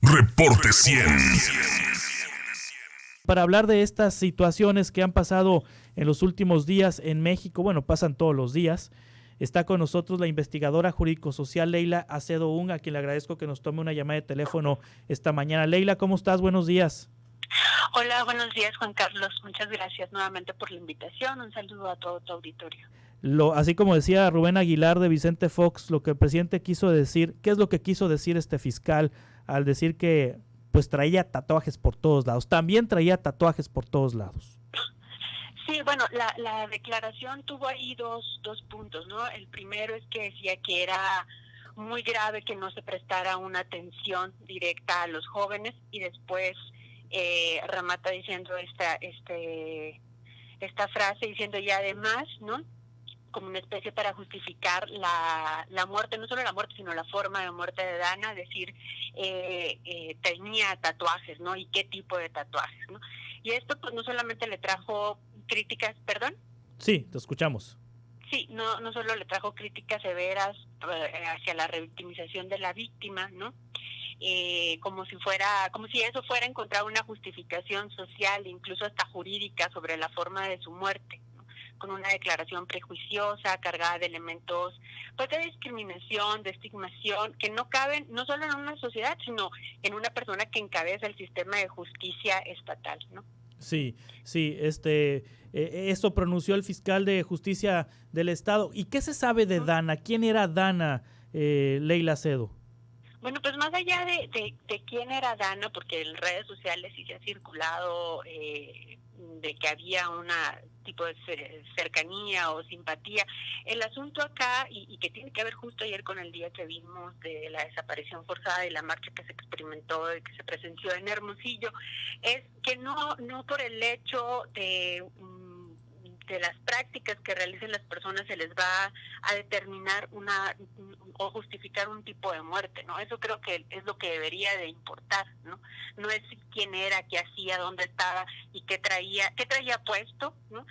Reporte 100. Para hablar de estas situaciones que han pasado en los últimos días en México, bueno, pasan todos los días, está con nosotros la investigadora jurídico-social Leila Acedo Ung, a quien le agradezco que nos tome una llamada de teléfono esta mañana. Leila, ¿cómo estás? Buenos días. Hola, buenos días, Juan Carlos. Muchas gracias nuevamente por la invitación. Un saludo a todo tu auditorio. Así como decía Rubén Aguilar de Vicente Fox, lo que el presidente quiso decir, ¿qué es lo que quiso decir este fiscal al decir que pues traía tatuajes por todos lados? También traía tatuajes por todos lados. Sí, bueno, la declaración tuvo ahí dos puntos, ¿no? El primero es que decía que era muy grave que no se prestara una atención directa a los jóvenes, y después remata diciendo esta frase, diciendo y además, ¿no?, como una especie para justificar la muerte, no solo la muerte, sino la forma de muerte de Dana, decir, tenía tatuajes, ¿no? Y qué tipo de tatuajes, ¿no? Y esto pues no solamente le trajo críticas, ¿perdón? Sí, te escuchamos. Sí, no solo le trajo críticas severas hacia la revictimización de la víctima, ¿no? Como si eso fuera encontrar una justificación social, incluso hasta jurídica, sobre la forma de su muerte, con una declaración prejuiciosa, cargada de elementos pues de discriminación, de estigmación, que no caben no solo en una sociedad, sino en una persona que encabeza el sistema de justicia estatal, ¿no? Sí, eso pronunció el fiscal de justicia del estado. ¿Y qué se sabe de Dana? ¿Quién era Dana, Leila Acedo? Bueno, pues más allá de quién era Dana, porque en redes sociales sí se ha circulado de que había una tipo de cercanía o simpatía. El asunto acá, y que tiene que ver justo ayer con el día que vimos de la desaparición forzada y la marcha que se experimentó y que se presenció en Hermosillo, es que no por el hecho de las prácticas que realicen las personas se les va a determinar o justificar un tipo de muerte, ¿no? Eso creo que es lo que debería de importar, ¿no? No es quién era, qué hacía, dónde estaba y qué traía puesto, ¿no?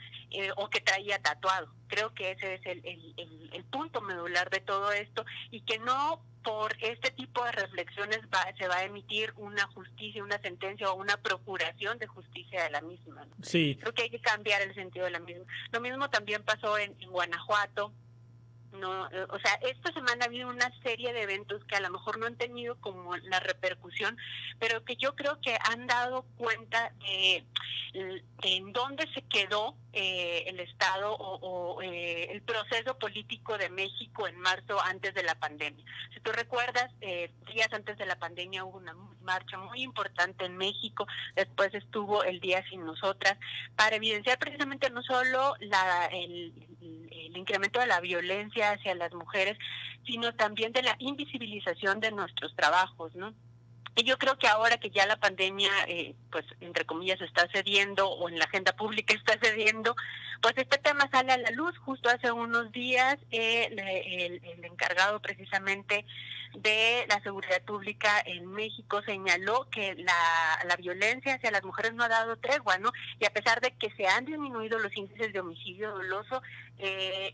O qué traía tatuado. Creo que ese es el punto medular de todo esto, y que no por este tipo de reflexiones se va a emitir una justicia, una sentencia o una procuración de justicia de la misma, ¿no? Sí. Creo que hay que cambiar el sentido de la misma. Lo mismo también pasó en Guanajuato. No, o sea, esta semana ha habido una serie de eventos que a lo mejor no han tenido como la repercusión, pero que yo creo que han dado cuenta de en dónde se quedó el Estado o el proceso político de México en marzo, antes de la pandemia. Si tú recuerdas, días antes de la pandemia hubo una marcha muy importante en México, después estuvo el Día Sin Nosotras, para evidenciar precisamente no solo el incremento de la violencia hacia las mujeres, sino también de la invisibilización de nuestros trabajos, ¿no? Y yo creo que ahora que ya la pandemia, pues entre comillas, está cediendo, o en la agenda pública está cediendo, pues este tema sale a la luz. Justo hace unos días el encargado precisamente de la seguridad pública en México señaló que la violencia hacia las mujeres no ha dado tregua, ¿no? Y a pesar de que se han disminuido los índices de homicidio doloso,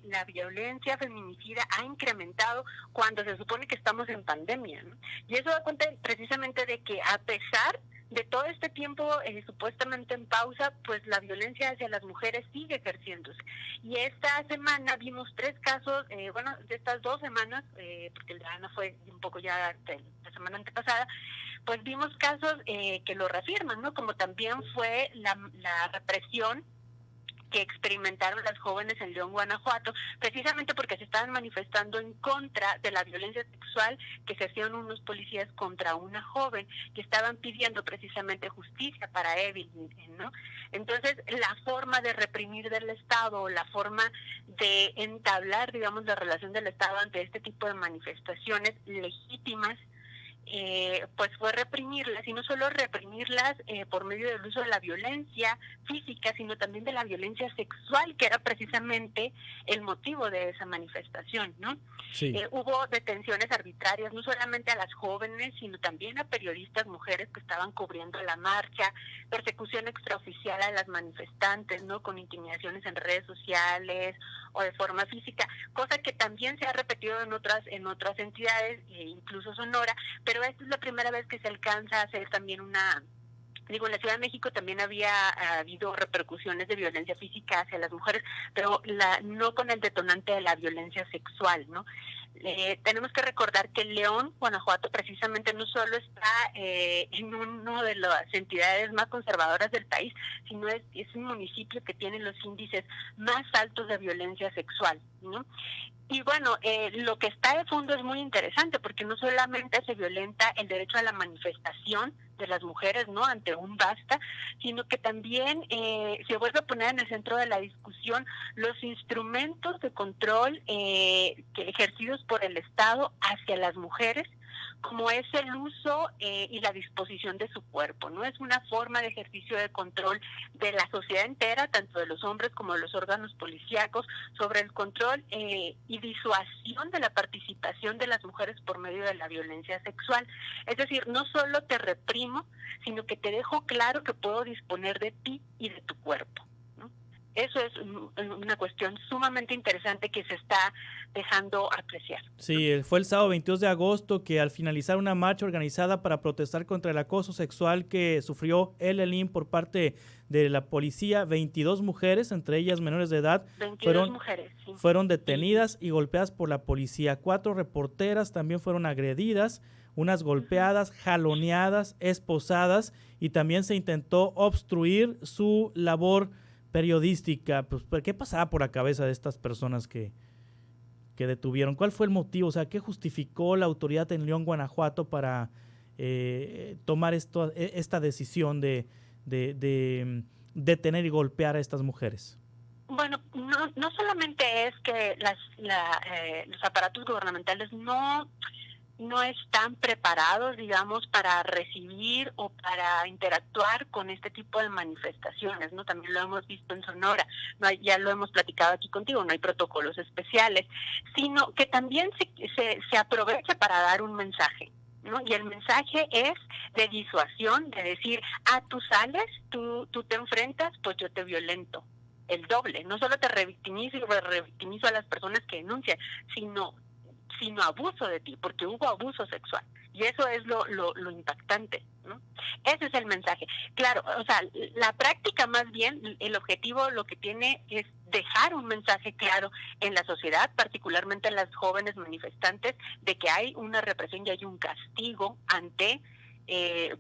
la violencia feminicida ha incrementado cuando se supone que estamos en pandemia, ¿no? Y eso da cuenta precisamente de que a pesar de todo este tiempo supuestamente en pausa, pues la violencia hacia las mujeres sigue ejerciéndose. Y esta semana vimos 3 casos, de estas 2 semanas, porque el de Ana fue un poco ya la semana antepasada, pues vimos casos que lo reafirman, ¿no? Como también fue la represión que experimentaron las jóvenes en León, Guanajuato, precisamente porque se estaban manifestando en contra de la violencia sexual que ejercieron unos policías contra una joven, que estaban pidiendo precisamente justicia para Evelyn, ¿no? Entonces, la forma de reprimir del Estado, la forma de entablar, digamos, la relación del Estado ante este tipo de manifestaciones legítimas, pues fue reprimirlas, y no solo reprimirlas por medio del uso de la violencia física, sino también de la violencia sexual, que era precisamente el motivo de esa manifestación, ¿no? Sí. Hubo detenciones arbitrarias, no solamente a las jóvenes, sino también a periodistas mujeres que estaban cubriendo la marcha, persecución extraoficial a las manifestantes, ¿no? Con intimidaciones en redes sociales o de forma física, cosa que también se ha repetido en otras entidades, incluso Sonora, pero esta es la primera vez que se alcanza a hacer también en la Ciudad de México también había habido repercusiones de violencia física hacia las mujeres, pero no con el detonante de la violencia sexual, ¿no? Tenemos que recordar que León, Guanajuato, precisamente no solo está en una de las entidades más conservadoras del país, sino es un municipio que tiene los índices más altos de violencia sexual, ¿no? Y bueno, lo que está de fondo es muy interesante porque no solamente se violenta el derecho a la manifestación de las mujeres, ¿no?, ante un basta, sino que también se vuelve a poner en el centro de la discusión los instrumentos de control ejercidos por el Estado hacia las mujeres, como es el uso y la disposición de su cuerpo, ¿no? Es una forma de ejercicio de control de la sociedad entera, tanto de los hombres como de los órganos policíacos, sobre el control y disuasión de la participación de las mujeres por medio de la violencia sexual. Es decir, no solo te reprimo, sino que te dejo claro que puedo disponer de ti y de tu cuerpo. Eso es una cuestión sumamente interesante que se está dejando apreciar. Sí, fue el sábado 22 de agosto que al finalizar una marcha organizada para protestar contra el acoso sexual que sufrió Elelín por parte de la policía, 22 mujeres, entre ellas menores de edad, fueron detenidas y golpeadas por la policía. 4 reporteras también fueron agredidas, unas golpeadas, jaloneadas, esposadas, y también se intentó obstruir su labor periodística. Pues, ¿qué pasaba por la cabeza de estas personas que detuvieron? ¿Cuál fue el motivo? O sea, ¿qué justificó la autoridad en León, Guanajuato, para tomar esta decisión de detener y golpear a estas mujeres? Bueno, no solamente es que los aparatos gubernamentales no están preparados, digamos, para recibir o para interactuar con este tipo de manifestaciones, ¿no? También lo hemos visto en Sonora, ya lo hemos platicado aquí contigo, no hay protocolos especiales, sino que también se aprovecha para dar un mensaje, ¿no? Y el mensaje es de disuasión, de decir, tú sales, tú te enfrentas, pues yo te violento. El doble, no solo te revictimizo y revictimizo a las personas que denuncian, sino abuso de ti, porque hubo abuso sexual. Y eso es lo impactante, ¿no? Ese es el mensaje. Claro, o sea, la práctica más bien, el objetivo lo que tiene es dejar un mensaje claro en la sociedad, particularmente en las jóvenes manifestantes, de que hay una represión y hay un castigo ante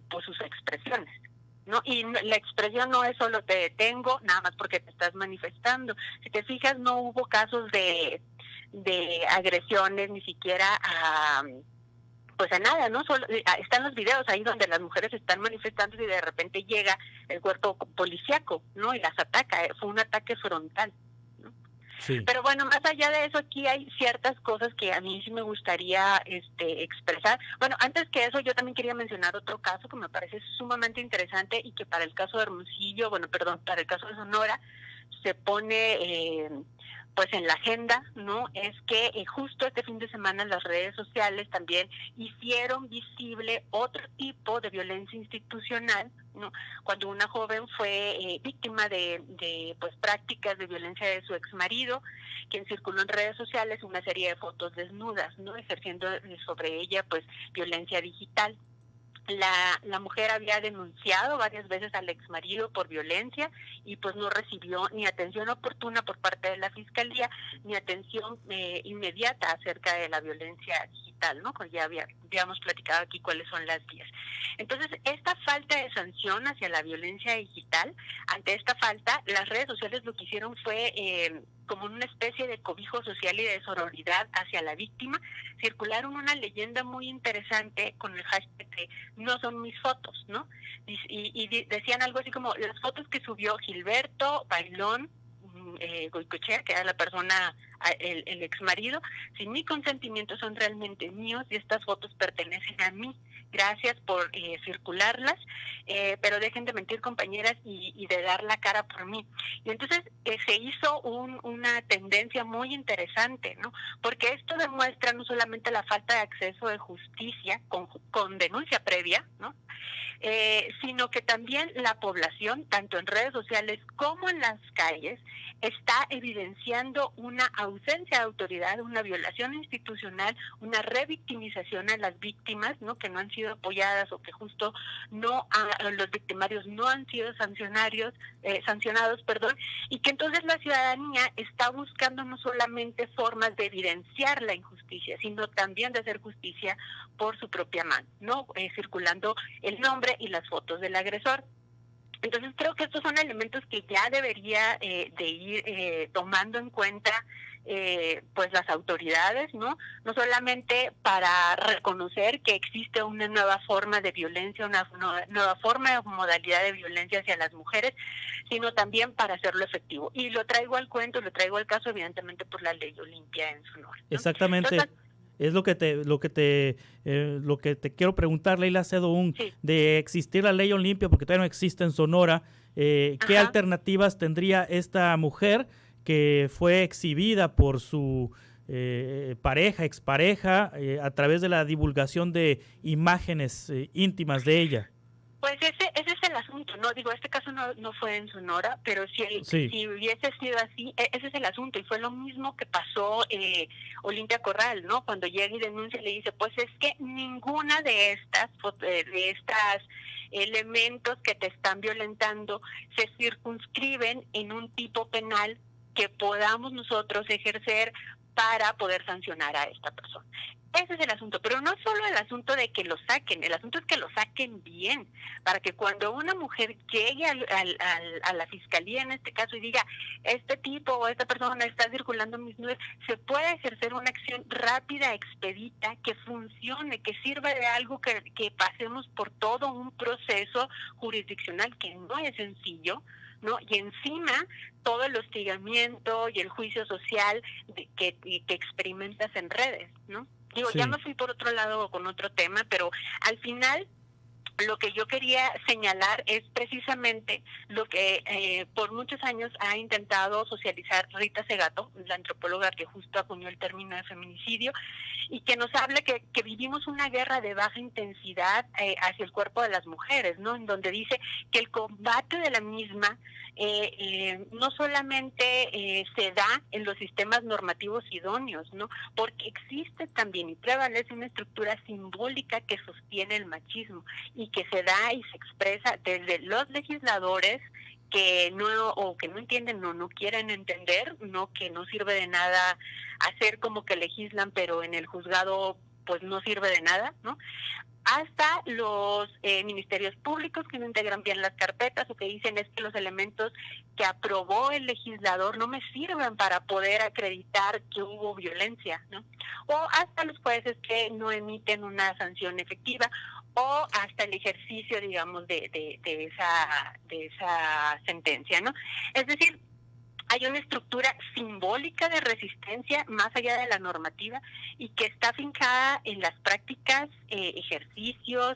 pues sus expresiones, ¿no? Y la expresión no es solo te detengo, nada más porque te estás manifestando. Si te fijas, no hubo casos de agresiones, ni siquiera a nada, ¿no? Solo están los videos ahí donde las mujeres están manifestando y de repente llega el cuerpo policíaco, ¿no? Y las ataca. Fue un ataque frontal, ¿no? Sí. Pero bueno, más allá de eso, aquí hay ciertas cosas que a mí sí me gustaría expresar. Bueno, antes que eso, yo también quería mencionar otro caso que me parece sumamente interesante y que para el caso de Hermosillo, para el caso de Sonora, se pone pues en la agenda, ¿no? Es que justo este fin de semana las redes sociales también hicieron visible otro tipo de violencia institucional, ¿no? Cuando una joven fue víctima de pues prácticas de violencia de su exmarido, quien circuló en redes sociales una serie de fotos desnudas, ¿no? Ejerciendo sobre ella pues violencia digital. La mujer había denunciado varias veces al exmarido por violencia y pues no recibió ni atención oportuna por parte de la fiscalía ni atención inmediata acerca de la violencia digital, ¿no? Pues ya habíamos platicado aquí cuáles son las vías. Entonces, esta falta de sanción hacia la violencia digital, ante esta falta, las redes sociales lo que hicieron fue como una especie de cobijo social y de sororidad hacia la víctima. Circularon una leyenda muy interesante con el hashtag de no son mis fotos, ¿no? Y decían algo así como las fotos que subió Gilberto Bailón Goicoechea, que era la persona, el exmarido, sin mi consentimiento son realmente míos y estas fotos pertenecen a mí. gracias por circularlas, pero dejen de mentir, compañeras, y de dar la cara por mí. Y entonces se hizo una tendencia muy interesante, ¿no? Porque esto demuestra no solamente la falta de acceso de justicia con denuncia previa, ¿no? Sino que también la población, tanto en redes sociales como en las calles, está evidenciando una ausencia de autoridad, una violación institucional, una revictimización a las víctimas, ¿no? Que no han sido apoyadas o que justo los victimarios no han sido sancionados, y que entonces la ciudadanía está buscando no solamente formas de evidenciar la injusticia, sino también de hacer justicia por su propia mano, ¿no? Circulando el nombre y las fotos del agresor. Entonces creo que estos son elementos que ya debería de ir tomando en cuenta pues las autoridades, ¿no? No solamente para reconocer que existe una nueva forma de violencia, una nueva forma de modalidad de violencia hacia las mujeres, sino también para hacerlo efectivo. Y lo traigo al cuento, lo traigo al caso, evidentemente, por la Ley Olimpia en Sonora, ¿no? Exactamente. Entonces, es lo que te quiero preguntar, Leila Sehdoun, sí, de existir la Ley Olimpia, porque todavía no existe en Sonora. ¿Qué alternativas tendría esta mujer que fue exhibida por su expareja, a través de la divulgación de imágenes íntimas de ella? Pues ese es el asunto, ¿no? Digo, este caso no fue en Sonora, pero si hubiese sido así, ese es el asunto. Y fue lo mismo que pasó Olimpia Corral, ¿no? Cuando llega y denuncia, le dice, pues es que ninguna de estas elementos que te están violentando se circunscriben en un tipo penal que podamos nosotros ejercer para poder sancionar a esta persona. Ese es el asunto, pero no solo el asunto de que lo saquen, el asunto es que lo saquen bien, para que cuando una mujer llegue a la fiscalía en este caso y diga, este tipo o esta persona está circulando mis nudes, se pueda ejercer una acción rápida, expedita, que funcione, que sirva de algo, que pasemos por todo un proceso jurisdiccional que no es sencillo, ¿no? Y encima todo el hostigamiento y el juicio social que experimentas en redes, ¿no? Digo, sí, ya me fui por otro lado con otro tema, pero al final lo que yo quería señalar es precisamente lo que por muchos años ha intentado socializar Rita Segato, la antropóloga que justo acuñó el término de feminicidio, y que nos habla que vivimos una guerra de baja intensidad hacia el cuerpo de las mujeres, ¿no? En donde dice que el combate de la misma no solamente se da en los sistemas normativos idóneos, ¿no? Porque existe también y prevalece una estructura simbólica que sostiene el machismo y que se da y se expresa desde los legisladores que no entienden, no quieren entender, no, que no sirve de nada hacer como que legislan, pero en el juzgado pues no sirve de nada, ¿no? Hasta los ministerios públicos que no integran bien las carpetas o que dicen es que los elementos que aprobó el legislador no me sirven para poder acreditar que hubo violencia, ¿no? O hasta los jueces que no emiten una sanción efectiva, o hasta el ejercicio, digamos, de esa sentencia, ¿no? Es decir, hay una estructura simbólica de resistencia más allá de la normativa y que está fincada en las prácticas, ejercicios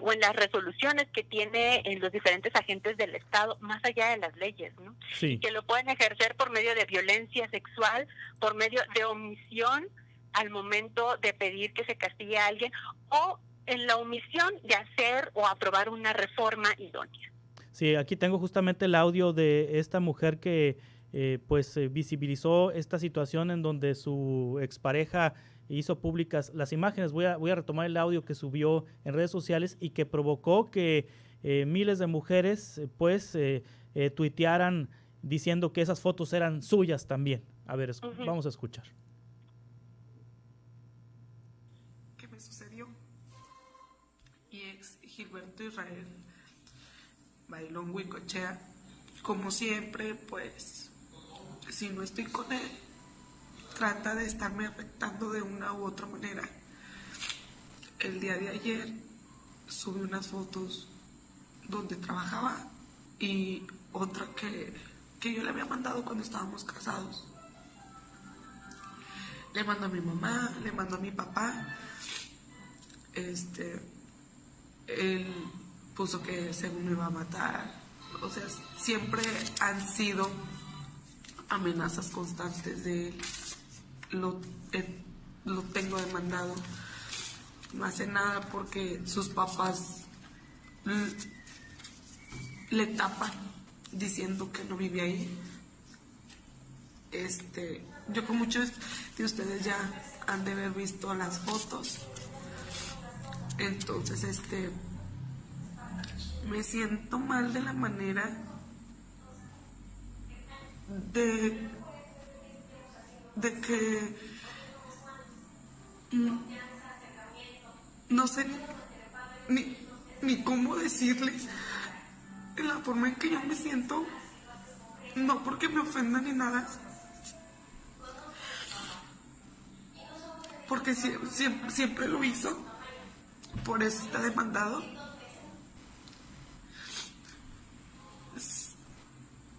o en las resoluciones que tiene en los diferentes agentes del Estado, más allá de las leyes, ¿no? Sí. Y que lo pueden ejercer por medio de violencia sexual, por medio de omisión al momento de pedir que se castigue a alguien, o en la omisión de hacer o aprobar una reforma idónea. Sí, aquí tengo justamente el audio de esta mujer que visibilizó esta situación en donde su expareja hizo públicas las imágenes. Voy a retomar el audio que subió en redes sociales y que provocó que miles de mujeres tuitearan diciendo que esas fotos eran suyas también. A ver, vamos a escuchar. ¿Qué me sucedió? Mi ex Gilberto Israel Bailón Huicochea, como siempre, pues, si no estoy con él, trata de estarme afectando de una u otra manera. El día de ayer subí unas fotos donde trabajaba y otra que yo le había mandado cuando estábamos casados. Le mando a mi mamá, le mando a mi papá, él puso que según me iba a matar. O sea, siempre han sido amenazas constantes de él. Lo tengo demandado. No hace nada porque sus papás le tapan diciendo que no vive ahí. Yo con muchos de ustedes ya han de haber visto las fotos. Entonces, me siento mal de la manera de que no sé ni cómo decirles la forma en que yo me siento, no porque me ofendan ni nada, porque siempre lo hizo, por eso está demandado.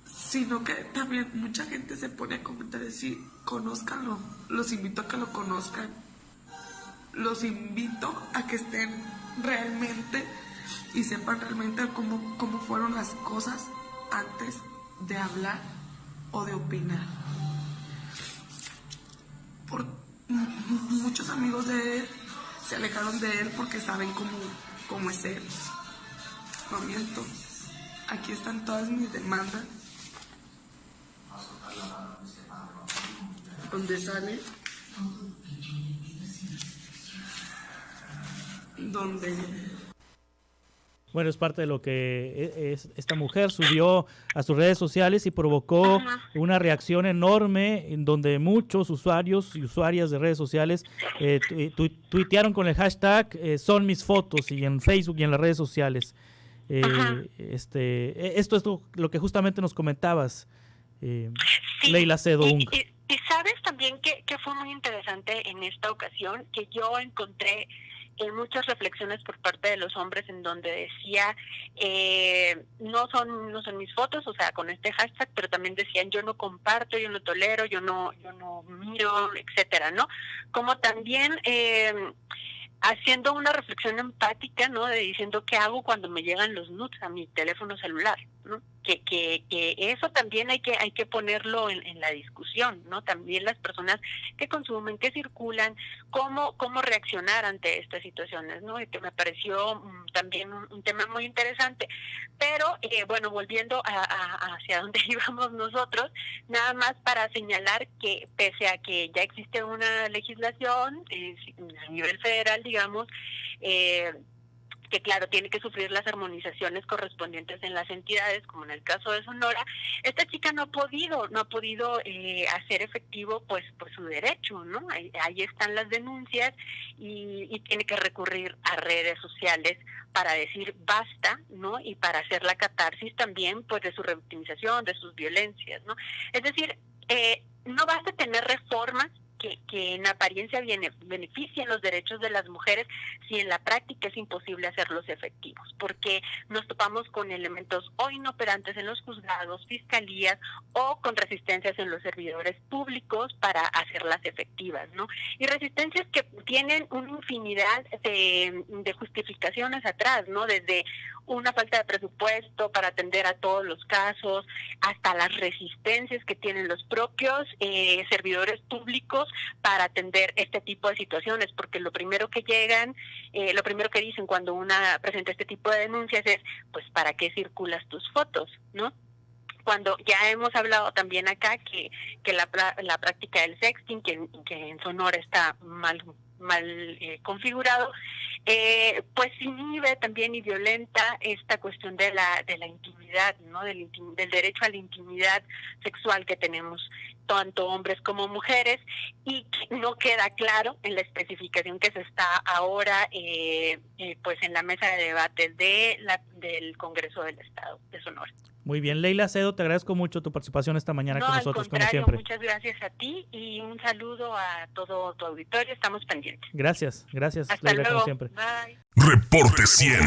Sino que también mucha gente se pone a comentar y conózcanlo, los invito a que lo conozcan, los invito a que estén realmente y sepan realmente cómo fueron las cosas antes de hablar o de opinar. Muchos amigos de él se alejaron de él porque saben cómo es él. No miento, aquí están todas mis demandas, donde sale, donde... Bueno, es parte de lo que esta mujer subió a sus redes sociales y provocó una reacción enorme en donde muchos usuarios y usuarias de redes sociales tuitearon con el hashtag son mis fotos, y en Facebook y en las redes sociales. Esto es lo que justamente nos comentabas, Sí, Leila Acedo Ung. Y sabes también que fue muy interesante en esta ocasión, que yo encontré muchas reflexiones por parte de los hombres en donde decía no son mis fotos, o sea, con este hashtag, pero también decían yo no comparto, yo no tolero, yo no miro, etcétera, ¿no? Como también haciendo una reflexión empática, ¿no? De diciendo qué hago cuando me llegan los nudes a mi teléfono celular, ¿no? Que eso también hay que ponerlo en la discusión, ¿no? También las personas que consumen, que circulan, cómo reaccionar ante estas situaciones, ¿no? Y que me pareció también un tema muy interesante. Pero, bueno, volviendo hacia donde íbamos nosotros, nada más para señalar que pese a que ya existe una legislación a nivel federal, digamos, que claro, tiene que sufrir las armonizaciones correspondientes en las entidades, como en el caso de Sonora, esta chica no ha podido hacer efectivo pues su derecho, ¿no? Ahí están las denuncias y tiene que recurrir a redes sociales para decir basta, ¿no? Y para hacer la catarsis también pues de su revictimización, de sus violencias, ¿no? Es decir, no basta tener reformas que en apariencia beneficien los derechos de las mujeres si en la práctica es imposible hacerlos efectivos, porque nos topamos con elementos o inoperantes en los juzgados, fiscalías o con resistencias en los servidores públicos para hacerlas efectivas, ¿no? Y resistencias que tienen una infinidad de justificaciones atrás, ¿no? Desde una falta de presupuesto para atender a todos los casos, hasta las resistencias que tienen los propios servidores públicos para atender este tipo de situaciones, porque lo primero que dicen cuando una presenta este tipo de denuncias es, pues, ¿para qué circulas tus fotos?, ¿no? Cuando ya hemos hablado también acá que la práctica del sexting, que en Sonora está mal configurado, pues inhibe también y violenta esta cuestión de la intimidad, ¿no? Del derecho a la intimidad sexual que tenemos tanto hombres como mujeres, y que no queda claro en la especificación que se está ahora pues en la mesa de debate del Congreso del Estado de Sonora. Muy bien, Leila Acedo, te agradezco mucho tu participación esta mañana con nosotros, como contrario, siempre. Muchas gracias a ti y un saludo a todo tu auditorio, estamos pendientes. Gracias, Hasta Leila, luego. como siempre. Bye. Reporte 100.